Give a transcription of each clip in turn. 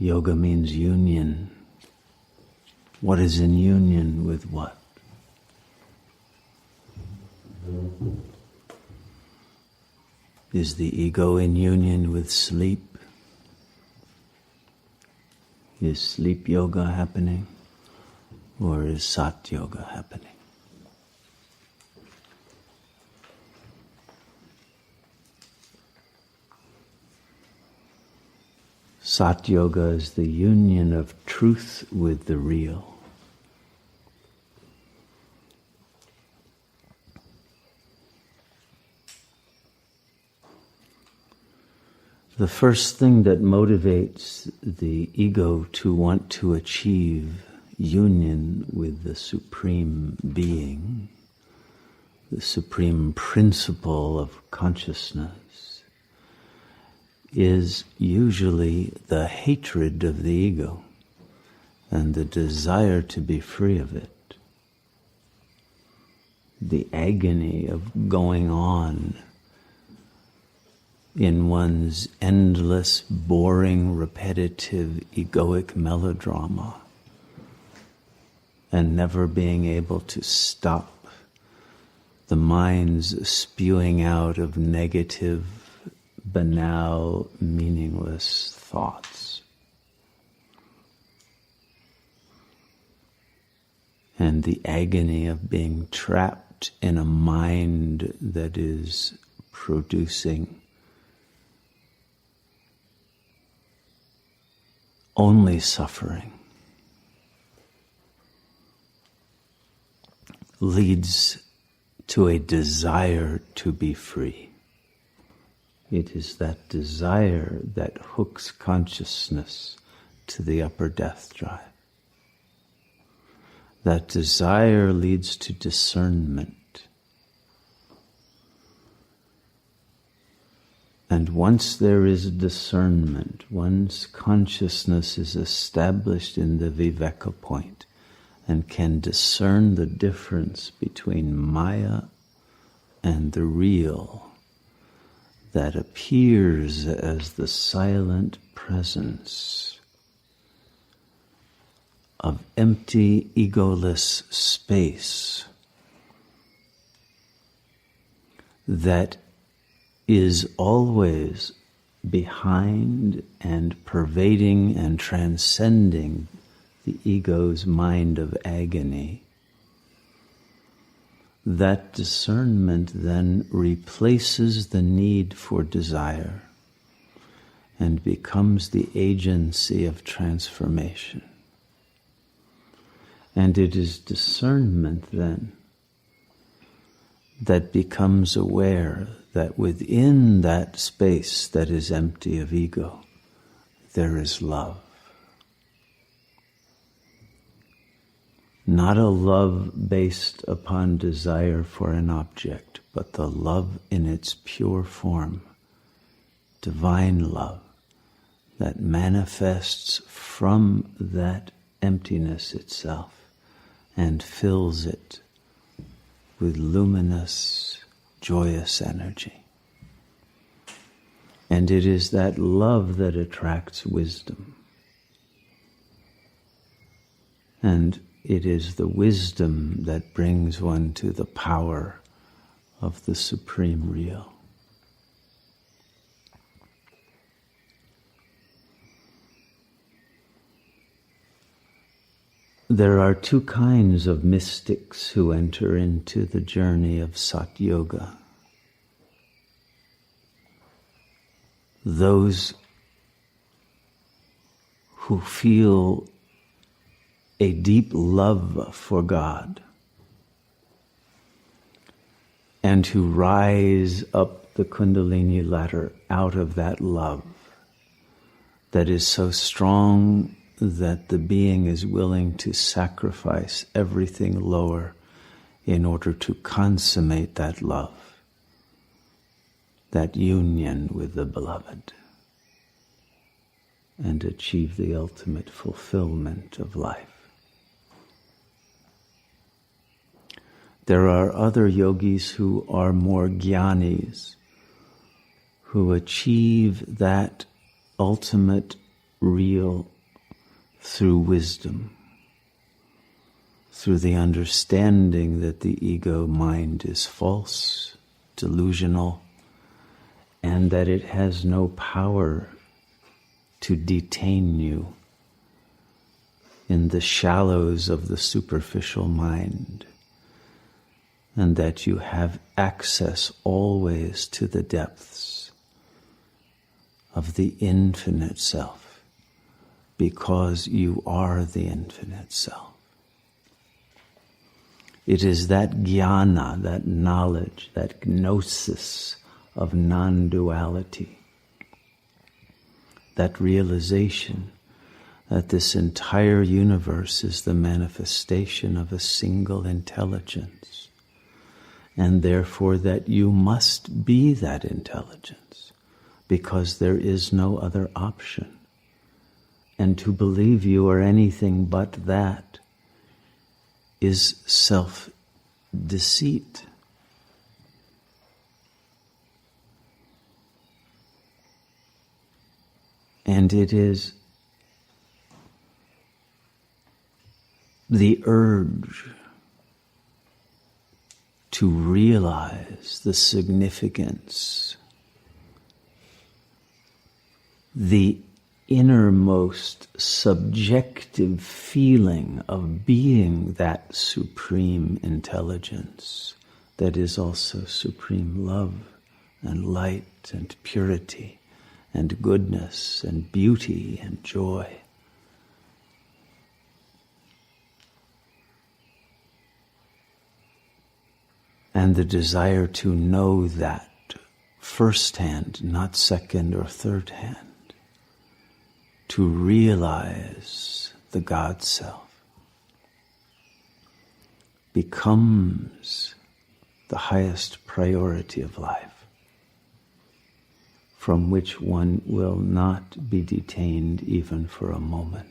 Yoga means union. What is in union with what? Is the ego in union with sleep? Is sleep yoga happening? Or is sat yoga happening? Sat yoga is the union of truth with the real. The first thing that motivates the ego to want to achieve union with the Supreme Being, the Supreme Principle of consciousness, is usually the hatred of the ego and the desire to be free of it, the agony of going on in one's endless, boring, repetitive, egoic melodrama and never being able to stop the mind's spewing out of negative, banal, meaningless thoughts. And the agony of being trapped in a mind that is producing only suffering leads to a desire to be free. It is that desire that hooks consciousness to the upper death drive. That desire leads to discernment. And once there is discernment, once consciousness is established in the viveka point and can discern the difference between Maya and the real that appears as the silent presence of empty, egoless space that is always behind and pervading and transcending the ego's mind of agony. That discernment then replaces the need for desire and becomes the agency of transformation. And it is discernment then that becomes aware that within that space that is empty of ego, there is love. Not a love based upon desire for an object, but the love in its pure form, divine love, that manifests from that emptiness itself and fills it with luminous, joyous energy. And it is that love that attracts wisdom. And it is the wisdom that brings one to the power of the Supreme Real. There are two kinds of mystics who enter into the journey of Sat Yoga. Those who feel a deep love for God and who rise up the Kundalini ladder out of that love that is so strong that the being is willing to sacrifice everything lower in order to consummate that love, that union with the beloved, and achieve the ultimate fulfillment of life. There are other yogis who are more jnanis, who achieve that ultimate real through wisdom, through the understanding that the ego mind is false, delusional, and that it has no power to detain you in the shallows of the superficial mind, and that you have access always to the depths of the infinite self, because you are the infinite self. It is that jnana, that knowledge, that gnosis of non-duality, that realization that this entire universe is the manifestation of a single intelligence, and therefore that you must be that intelligence, because there is no other option. And to believe you are anything but that is self-deceit. And it is the urge to realize the significance, the innermost subjective feeling of being that supreme intelligence that is also supreme love and light and purity and goodness and beauty and joy. And the desire to know that firsthand, not second or third hand, to realize the God Self becomes the highest priority of life, from which one will not be detained even for a moment.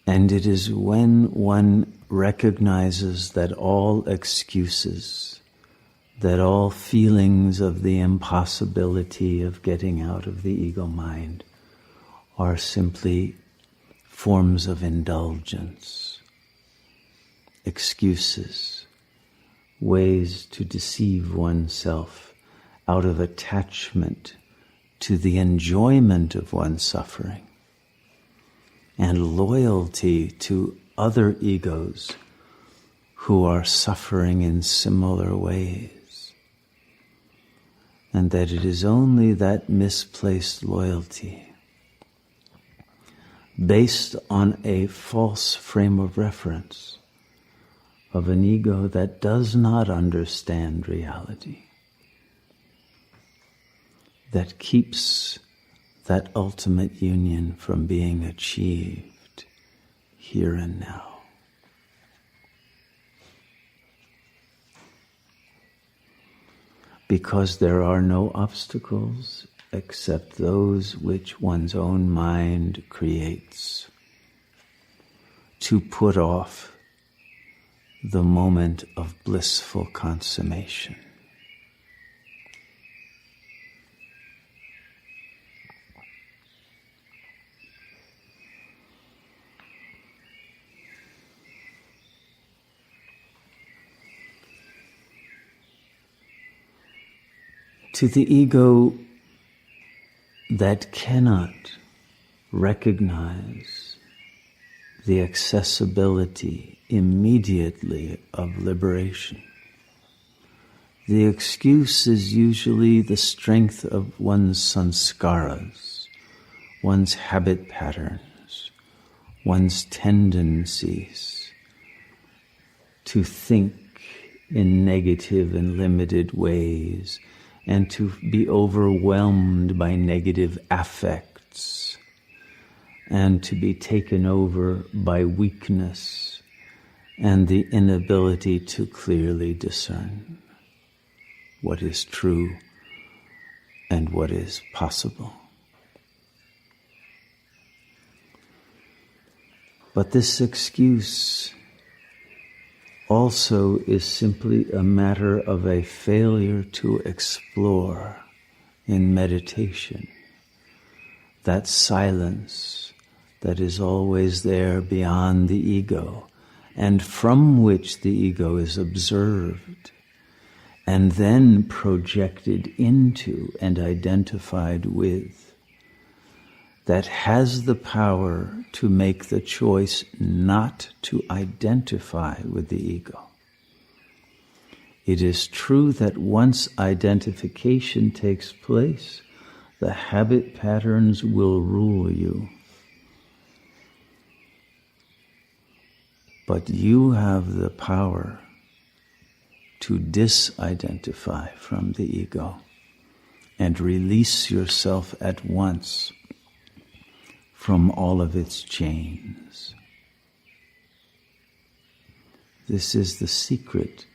And it is when one recognizes that all excuses, that all feelings of the impossibility of getting out of the ego mind are simply forms of indulgence, excuses, ways to deceive oneself out of attachment to the enjoyment of one's suffering and loyalty to other egos who are suffering in similar ways. And that it is only that misplaced loyalty, based on a false frame of reference of an ego that does not understand reality, that keeps that ultimate union from being achieved here and now. Because there are no obstacles except those which one's own mind creates to put off the moment of blissful consummation. To the ego that cannot recognize the accessibility immediately of liberation, the excuse is usually the strength of one's sanskaras, one's habit patterns, one's tendencies to think in negative and limited ways, and to be overwhelmed by negative affects, and to be taken over by weakness and the inability to clearly discern what is true and what is possible. But this excuse also is simply a matter of a failure to explore in meditation that silence that is always there beyond the ego, and from which the ego is observed and then projected into and identified with, that has the power to make the choice not to identify with the ego. It is true that once identification takes place, the habit patterns will rule you. But you have the power to disidentify from the ego and release yourself at once from all of its chains. This is the secret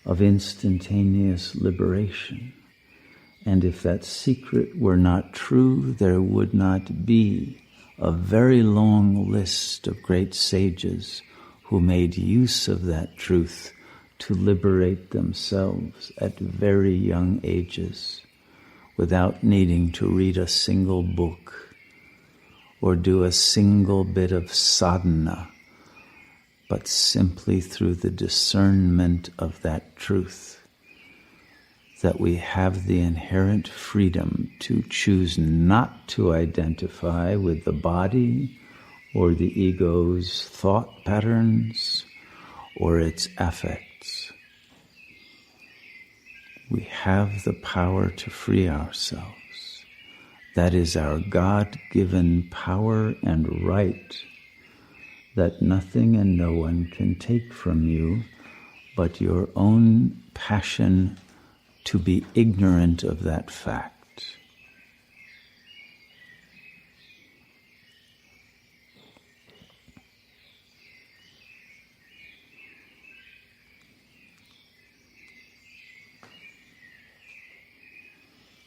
of instantaneous liberation. And if that secret were not true, there would not be a very long list of great sages who made use of that truth to liberate themselves at very young ages without needing to read a single book or do a single bit of sadhana, but simply through the discernment of that truth, that we have the inherent freedom to choose not to identify with the body or the ego's thought patterns or its affects. We have the power to free ourselves. That is our God-given power and right that nothing and no one can take from you but your own passion to be ignorant of that fact.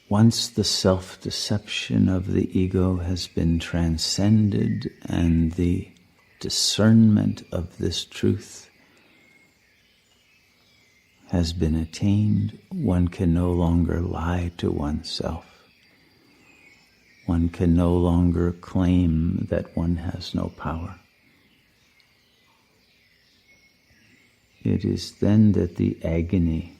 Once the self-deception of the ego has been transcended and the discernment of this truth has been attained, one can no longer lie to oneself. One can no longer claim that one has no power. It is then that the agony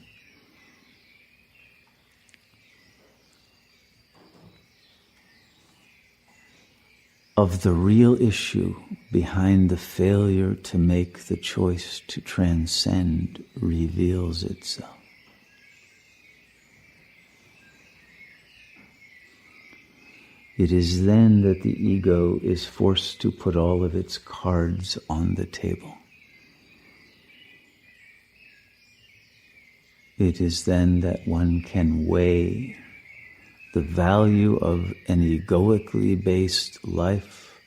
of the real issue behind the failure to make the choice to transcend reveals itself. It is then that the ego is forced to put all of its cards on the table. It is then that one can weigh the value of an egoically based life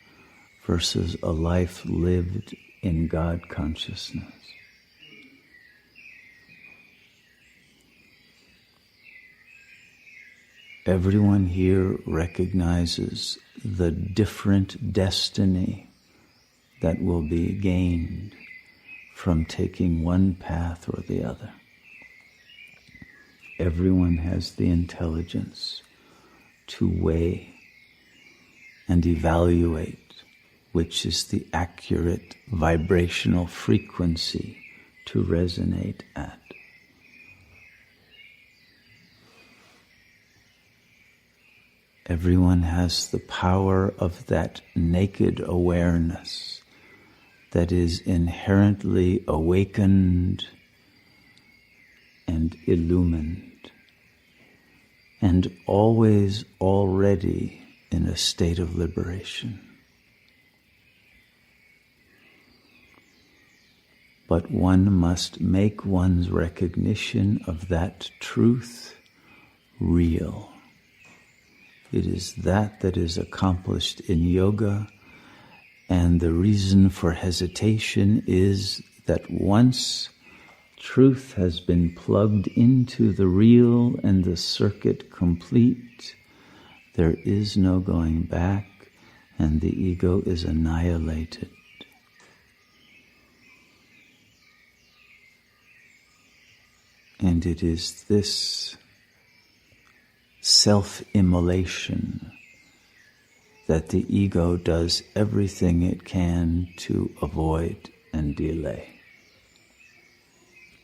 versus a life lived in God consciousness. Everyone here recognizes the different destiny that will be gained from taking one path or the other. Everyone has the intelligence to weigh and evaluate which is the accurate vibrational frequency to resonate at. Everyone has the power of that naked awareness that is inherently awakened and illumined, and always already in a state of liberation. But one must make one's recognition of that truth real. It is that is accomplished in yoga, and the reason for hesitation is that once truth has been plugged into the real and the circuit complete, there is no going back, and the ego is annihilated. And it is this self-immolation that the ego does everything it can to avoid and delay,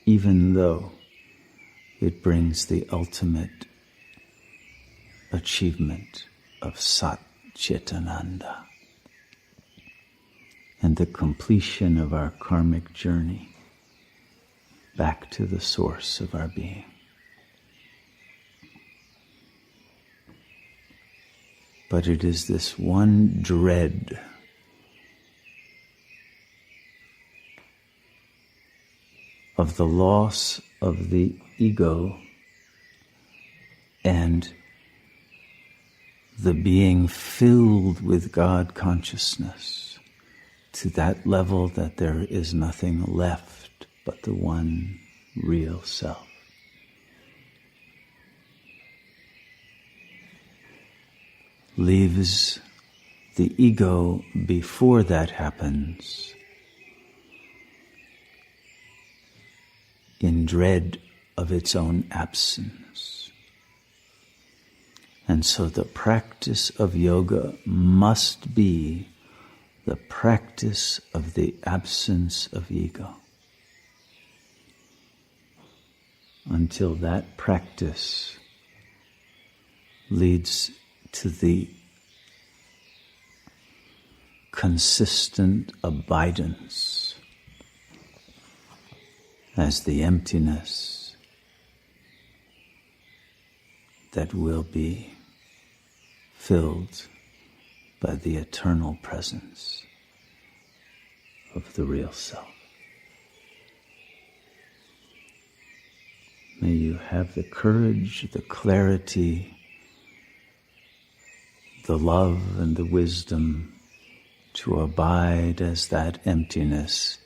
even though it brings the ultimate achievement of Sat Chitananda and the completion of our karmic journey back to the source of our being. But it is this one dread of the loss of the ego and the being filled with God consciousness to that level that there is nothing left but the one real self. Leaves the ego before that happens in dread of its own absence. And so the practice of yoga must be the practice of the absence of ego. Until that practice leads to the consistent abidance as the emptiness that will be filled by the eternal presence of the real self. May you have the courage, the clarity, the love and the wisdom to abide as that emptiness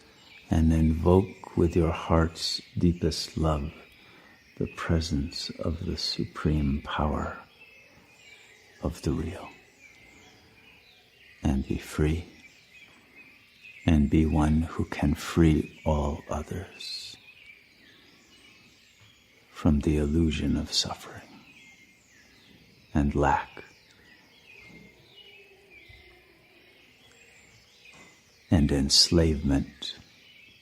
and invoke with your heart's deepest love the presence of the supreme power of the real. And be free, and be one who can free all others from the illusion of suffering and lack and enslavement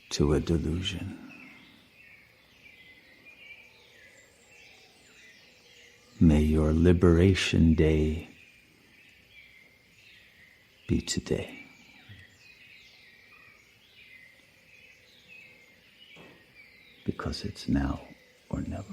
to a delusion. May your liberation day be today. Because it's now or never.